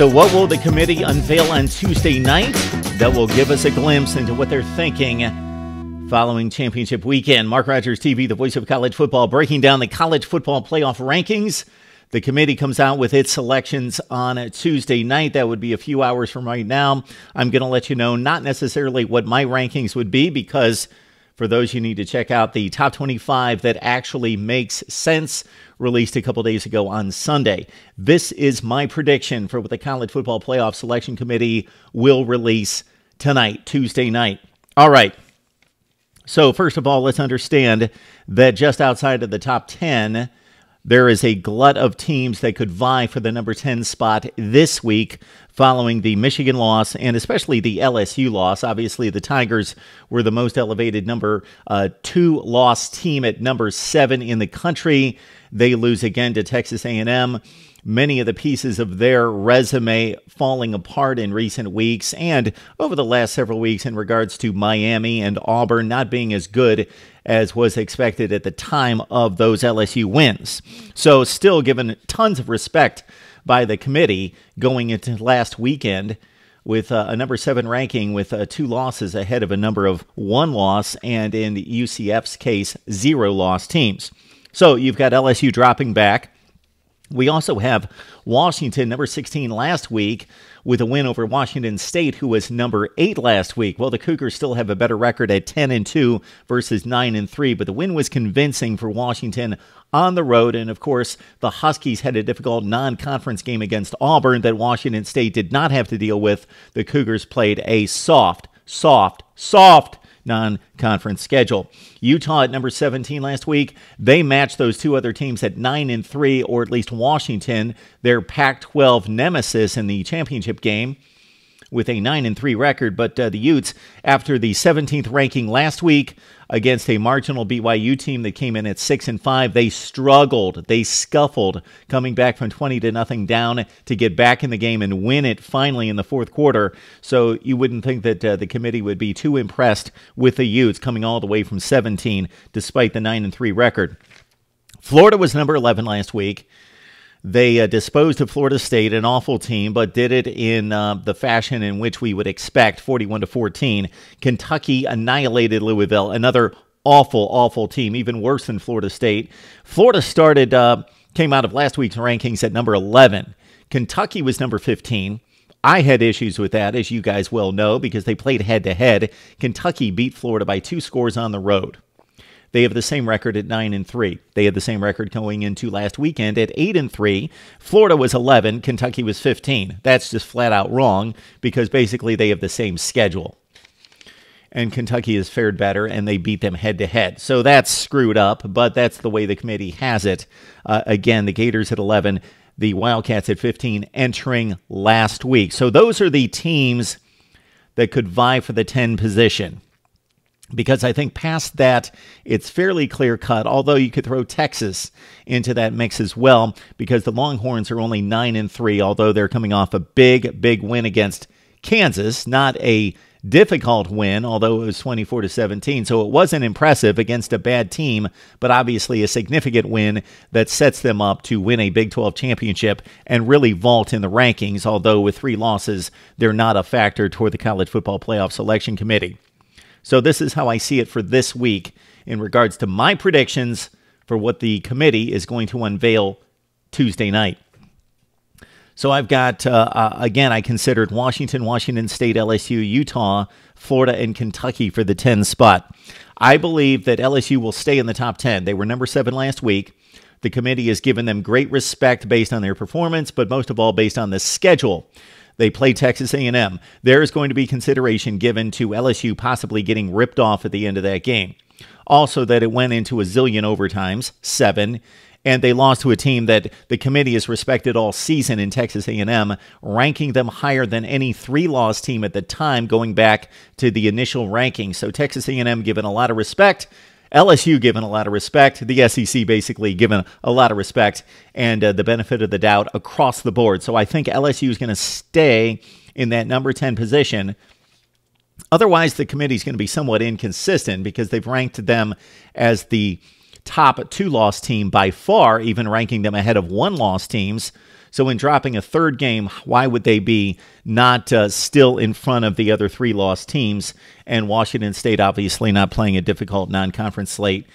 So what will the committee unveil on Tuesday night? That will give us a glimpse into what they're thinking following championship weekend. Mark Rogers TV, the voice of college football, breaking down the college football playoff rankings. The committee comes out with its selections on Tuesday night. That would be a few hours from right now. I'm going to let you know not necessarily what my rankings would be, because for those you need to check out the top 25 that actually makes sense, released a couple days ago on Sunday. This is my prediction for what the College Football Playoff Selection Committee will release tonight, Tuesday night. All right. So first of all, let's understand that just outside of the top 10, there is a glut of teams that could vie for the number 10 spot this week following the Michigan loss and especially the LSU loss. Obviously, the Tigers were the most elevated number 2 loss team at number 7 in the country. They lose again to Texas A&M. Many of the pieces of their resume falling apart in recent weeks and over the last several weeks in regards to Miami and Auburn not being as good as was expected at the time of those LSU wins. So still given tons of respect by the committee going into last weekend with a number 7 ranking with 2 losses ahead of a number of 1 loss and in UCF's case 0 loss teams. So you've got LSU dropping back. We also have Washington, number 16 last week, with a win over Washington State, who was number 8 last week. Well, the Cougars still have a better record at 10-2 versus 9-3, but the win was convincing for Washington on the road. And, of course, the Huskies had a difficult non-conference game against Auburn that Washington State did not have to deal with. The Cougars played a soft non-conference schedule. Utah at number 17 last week, they matched those 2 other teams at 9-3, or at least Washington, their Pac-12 nemesis in the championship game, with a 9-3 record. But the Utes, after the 17th ranking last week against a marginal BYU team that came in at 6-5, they struggled. They scuffled, coming back from 20-0 down to get back in the game and win it finally in the fourth quarter. So you wouldn't think that the committee would be too impressed with the Utes coming all the way from 17 despite the 9-3 record. Florida was number 11 last week. They disposed of Florida State, an awful team, but did it in the fashion in which we would expect, 41-14. Kentucky annihilated Louisville, another awful team, even worse than Florida State. Florida came out of last week's rankings at number 11. Kentucky was number 15. I had issues with that, as you guys well know, because they played head-to-head. Kentucky beat Florida by 2 scores on the road. They have the same record at 9-3. They had the same record going into last weekend at 8-3. Florida was 11. Kentucky was 15. That's just flat out wrong because basically they have the same schedule. And Kentucky has fared better, and they beat them head-to-head. So that's screwed up, but that's the way the committee has it. Again, the Gators at 11, the Wildcats at 15, entering last week. So those are the teams that could vie for the 10 position. Because I think past that, it's fairly clear-cut, although you could throw Texas into that mix as well, because the Longhorns are only 9-3, although they're coming off a big win against Kansas. Not a difficult win, although it was 24-17, so it wasn't impressive against a bad team, but obviously a significant win that sets them up to win a Big 12 championship and really vault in the rankings, although with 3 losses, they're not a factor toward the College Football Playoff Selection Committee. So this is how I see it for this week in regards to my predictions for what the committee is going to unveil Tuesday night. So I've got, again, I considered Washington, Washington State, LSU, Utah, Florida, and Kentucky for the 10 spot. I believe that LSU will stay in the top 10. They were number 7 last week. The committee has given them great respect based on their performance, but most of all based on the schedule. They play Texas A&M. There is going to be consideration given to LSU possibly getting ripped off at the end of that game. Also, that it went into a zillion overtimes, 7, and they lost to a team that the committee has respected all season in Texas A&M, ranking them higher than any 3-loss team at the time going back to the initial ranking. So Texas A&M given a lot of respect. LSU given a lot of respect, the SEC basically given a lot of respect, and the benefit of the doubt across the board. So I think LSU is going to stay in that number 10 position. Otherwise, the committee is going to be somewhat inconsistent because they've ranked them as the top 2-loss team by far, even ranking them ahead of 1-loss teams. So in dropping a third game, why would they be not still in front of the other 3 lost teams? And Washington State obviously not playing a difficult non-conference slate.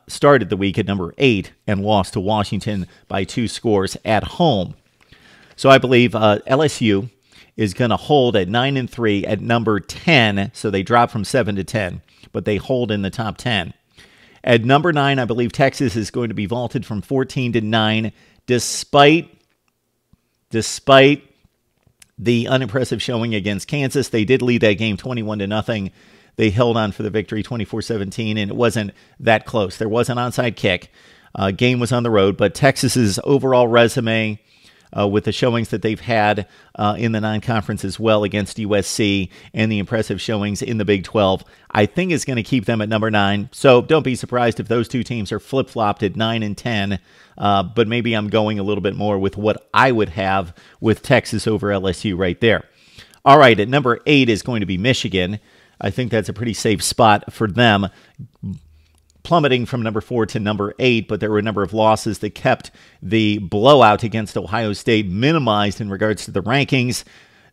Started the week at number 8 and lost to Washington by 2 scores at home. So I believe LSU is going to hold at 9-3 at number 10. So they drop from 7 to 10, but they hold in the top 10. At number 9, I believe Texas is going to be vaulted from 14 to 9, despite the unimpressive showing against Kansas. They did lead that game 21-0. They held on for the victory 24-17, and it wasn't that close. There was an onside kick. Game was on the road, but Texas's overall resume with the showings that they've had in the non-conference as well against USC and the impressive showings in the Big 12, I think is going to keep them at number 9. So don't be surprised if those 2 teams are flip-flopped at 9 and 10, but maybe I'm going a little bit more with what I would have with Texas over LSU right there. All right, at number 8 is going to be Michigan. I think that's a pretty safe spot for them, plummeting from number 4 to number 8, but there were a number of losses that kept the blowout against Ohio State minimized in regards to the rankings.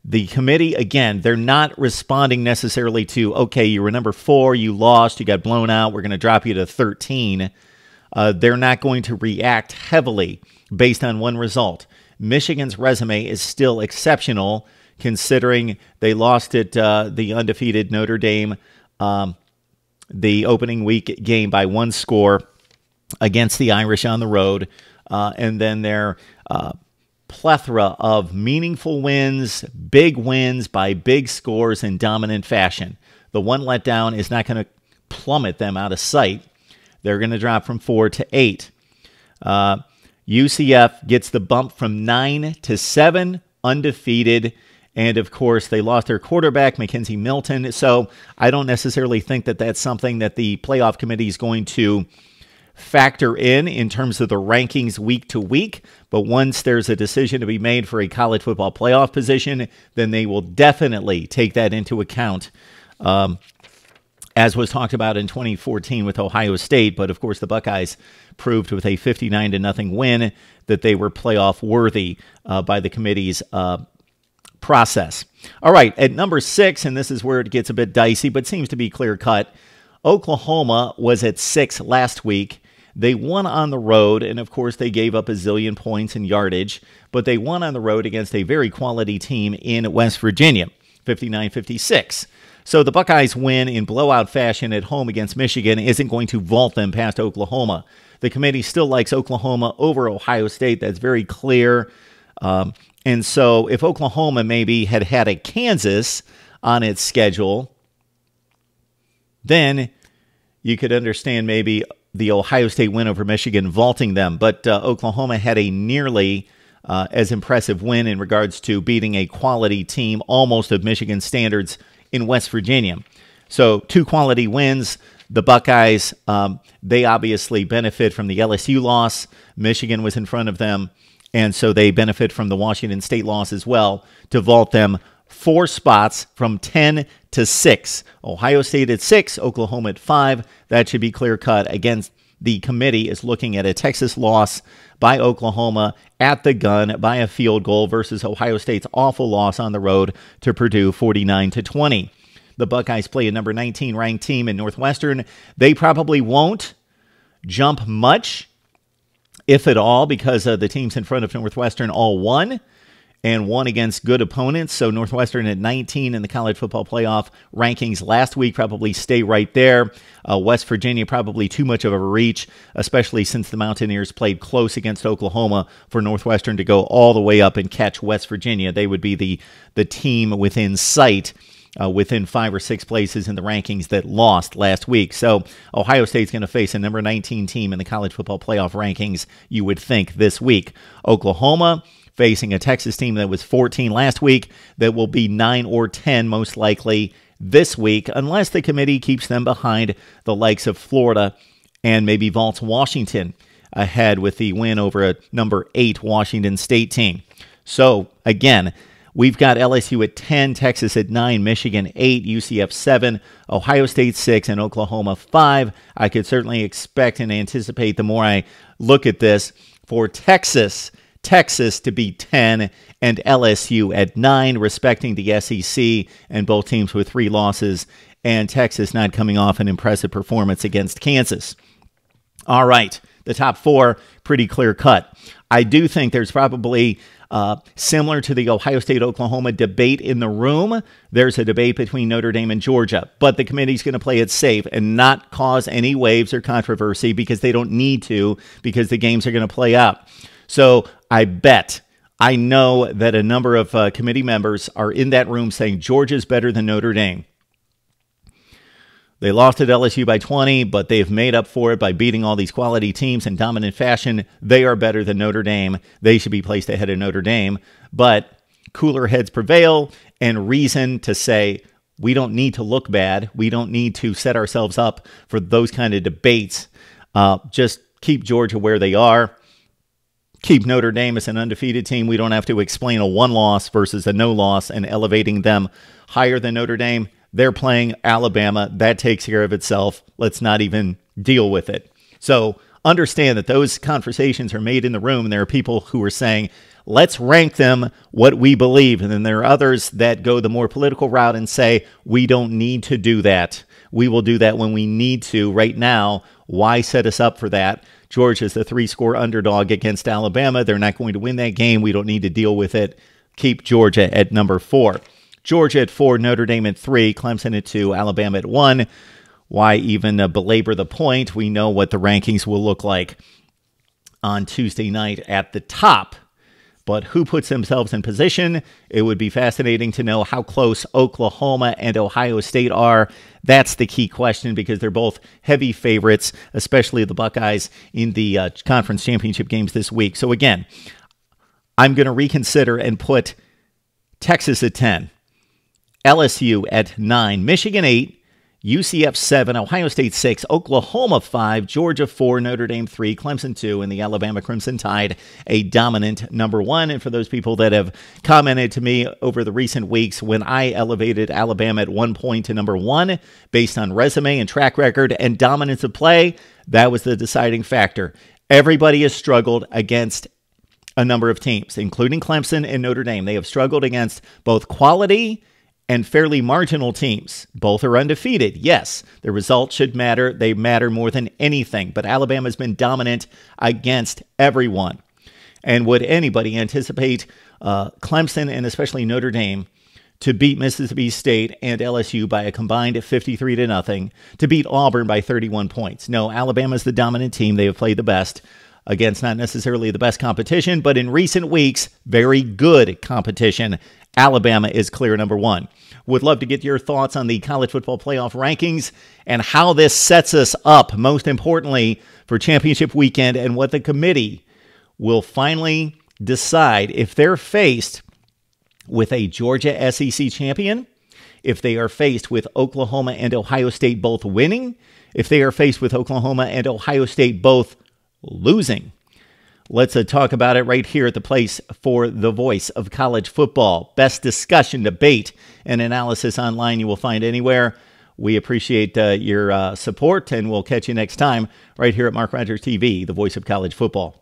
The committee, again, they're not responding necessarily to, okay, you were number 4, you lost, you got blown out, we're going to drop you to 13. They're not going to react heavily based on one result. Michigan's resume is still exceptional, considering they lost at the undefeated Notre Dame the opening week game by 1 score against the Irish on the road, and then their plethora of meaningful wins, big wins by big scores in dominant fashion. The one letdown is not going to plummet them out of sight. They're going to drop from 4 to 8. UCF gets the bump from 9 to 7, undefeated. And, of course, they lost their quarterback, Mackenzie Milton. So I don't necessarily think that that's something that the playoff committee is going to factor in terms of the rankings week to week. But once there's a decision to be made for a college football playoff position, then they will definitely take that into account, as was talked about in 2014 with Ohio State. But, of course, the Buckeyes proved with a 59-0 win that they were playoff worthy by the committee's process. All right, at number 6, and this is where it gets a bit dicey, but seems to be clear-cut, Oklahoma was at 6 last week. They won on the road, and of course they gave up a zillion points and yardage, but they won on the road against a very quality team in West Virginia, 59-56. So the Buckeyes win in blowout fashion at home against Michigan isn't going to vault them past Oklahoma. The committee still likes Oklahoma over Ohio State. That's very clear. And so if Oklahoma maybe had had a Kansas on its schedule, then you could understand maybe the Ohio State win over Michigan vaulting them. But Oklahoma had a nearly as impressive win in regards to beating a quality team, almost of Michigan standards, in West Virginia. So 2 quality wins. The Buckeyes, they obviously benefit from the LSU loss. Michigan was in front of them. And so they benefit from the Washington State loss as well to vault them 4 spots from 10 to 6. Ohio State at 6, Oklahoma at 5. That should be clear-cut. Again, the committee is looking at a Texas loss by Oklahoma at the gun by a field goal versus Ohio State's awful loss on the road to Purdue 49-20. The Buckeyes play a number 19 ranked team in Northwestern. They probably won't jump much, if at all, because the teams in front of Northwestern all won and won against good opponents. So Northwestern at 19 in the college football playoff rankings last week probably stay right there. West Virginia probably too much of a reach, especially since the Mountaineers played close against Oklahoma for Northwestern to go all the way up and catch West Virginia. They would be the team within sight, within 5 or 6 places in the rankings that lost last week. So Ohio State's going to face a number 19 team in the college football playoff rankings, you would think, this week. Oklahoma facing a Texas team that was 14 last week that will be 9 or 10 most likely this week, unless the committee keeps them behind the likes of Florida and maybe vaults Washington ahead with the win over a number 8 Washington State team. So, again, we've got LSU at 10, Texas at 9, Michigan 8, UCF 7, Ohio State 6, and Oklahoma 5. I could certainly expect and anticipate, the more I look at this, for Texas Texas to be 10, and LSU at 9, respecting the SEC, and both teams with 3 losses, and Texas not coming off an impressive performance against Kansas. All right, the top 4, pretty clear cut. I do think there's probably, similar to the Ohio State-Oklahoma debate in the room, there's a debate between Notre Dame and Georgia. But the committee's going to play it safe and not cause any waves or controversy because they don't need to, because the games are going to play out. So I know that a number of committee members are in that room saying Georgia's better than Notre Dame. They lost at LSU by 20, but they've made up for it by beating all these quality teams in dominant fashion. They are better than Notre Dame. They should be placed ahead of Notre Dame. But cooler heads prevail, and reason to say we don't need to look bad. We don't need to set ourselves up for those kind of debates. Just keep Georgia where they are. Keep Notre Dame as an undefeated team. We don't have to explain a 1 loss versus a no loss and elevating them higher than Notre Dame. They're playing Alabama. That takes care of itself. Let's not even deal with it. So understand that those conversations are made in the room, and there are people who are saying, let's rank them what we believe. And then there are others that go the more political route and say, we don't need to do that. We will do that when we need to. Right now, why set us up for that? Georgia's the 3-score underdog against Alabama. They're not going to win that game. We don't need to deal with it. Keep Georgia at number 4. Georgia at 4, Notre Dame at 3, Clemson at 2, Alabama at 1. Why even belabor the point? We know what the rankings will look like on Tuesday night at the top. But who puts themselves in position? It would be fascinating to know how close Oklahoma and Ohio State are. That's the key question because they're both heavy favorites, especially the Buckeyes in the conference championship games this week. So again, I'm going to reconsider and put Texas at 10. LSU at 9, Michigan 8, UCF 7, Ohio State 6, Oklahoma 5, Georgia 4, Notre Dame 3, Clemson 2, and the Alabama Crimson Tide a dominant number 1. And for those people that have commented to me over the recent weeks when I elevated Alabama at 1 point to number 1 based on resume and track record and dominance of play, that was the deciding factor. Everybody has struggled against a number of teams, including Clemson and Notre Dame. They have struggled against both quality and fairly marginal teams. Both are undefeated. Yes, the results should matter. They matter more than anything. But Alabama's been dominant against everyone. And would anybody anticipate Clemson and especially Notre Dame to beat Mississippi State and LSU by a combined 53-0, to beat Auburn by 31 points? No, Alabama's the dominant team. They have played the best against not necessarily the best competition, but in recent weeks, very good competition. Alabama is clear number 1. Would love to get your thoughts on the college football playoff rankings and how this sets us up, most importantly, for championship weekend and what the committee will finally decide if they're faced with a Georgia SEC champion, if they are faced with Oklahoma and Ohio State both winning, if they are faced with Oklahoma and Ohio State both losing. Let's talk about it right here at the place for the voice of college football. Best discussion, debate, and analysis online you will find anywhere. We appreciate your support, and we'll catch you next time right here at Mark Rogers TV, the voice of college football.